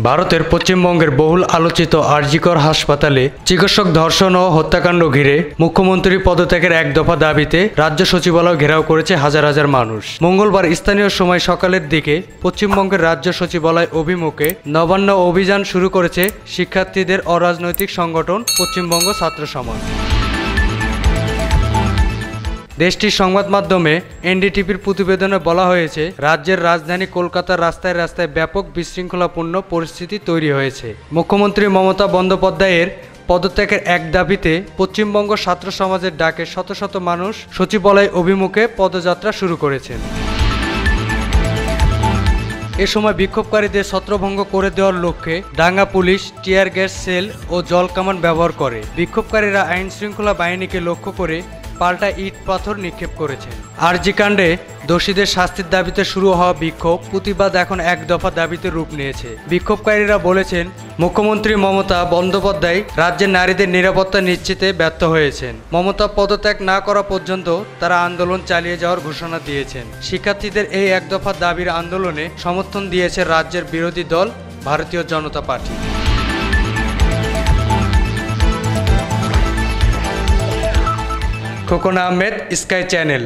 ভারতের পশ্চিমবঙ্গের বহুল আলোচিত আরজিকর হাসপাতালে চিকিৎসক ধর্ষণ ও হত্যাকাণ্ড ঘিরে মুখ্যমন্ত্রী পদত্যাগের এক দফা দাবিতে রাজ্য সচিবালয় ঘেরাও করেছে হাজার হাজার মানুষ। মঙ্গলবার স্থানীয় সময় সকালের দিকে পশ্চিমবঙ্গের রাজ্য সচিবালয় অভিমুখে নবান্ন অভিযান শুরু করেছে শিক্ষার্থীদের অরাজনৈতিক সংগঠন পশ্চিমবঙ্গ ছাত্র সমাজ। দেশটির সংবাদ মাধ্যমে এনডিটিভির প্রতিবেদনে বলা হয়েছে, রাজ্যের রাজধানী কলকাতার রাস্তায় রাস্তায় ব্যাপক বিশৃঙ্খলাপূর্ণ পরিস্থিতি তৈরি হয়েছে। মুখ্যমন্ত্রী মমতা বন্দ্যোপাধ্যায়ের পদত্যাগের এক দাবিতে পশ্চিমবঙ্গ ছাত্র সমাজের ডাকে শত শত মানুষ সচিবালয় অভিমুখে পদযাত্রা শুরু করেছেন। এ সময় বিক্ষোভকারীদের ছত্রভঙ্গ করে দেওয়ার লক্ষ্যে ডাঙ্গা পুলিশ টিয়ার গ্যাস সেল ও জল কামান ব্যবহার করে। বিক্ষোভকারীরা আইন শৃঙ্খলা বাহিনীকে লক্ষ্য করে পাল্টা ইট পাথর নিক্ষেপ করেছেন। আরজি কাণ্ডে দোষীদের শাস্তির দাবিতে শুরু হওয়া বিক্ষোভ প্রতিবাদ এখন এক দফা দাবিতে রূপ নিয়েছে। বিক্ষোভকারীরা বলেছেন, মুখ্যমন্ত্রী মমতা বন্দ্যোপাধ্যায় রাজ্যের নারীদের নিরাপত্তা নিশ্চিতে ব্যর্থ হয়েছেন। মমতা পদত্যাগ না করা পর্যন্ত তারা আন্দোলন চালিয়ে যাওয়ার ঘোষণা দিয়েছেন। শিক্ষার্থীদের এই এক দফা দাবির আন্দোলনে সমর্থন দিয়েছে রাজ্যের বিরোধী দল Bharatiya Janata party. Khokon Ahmed, Sky channel.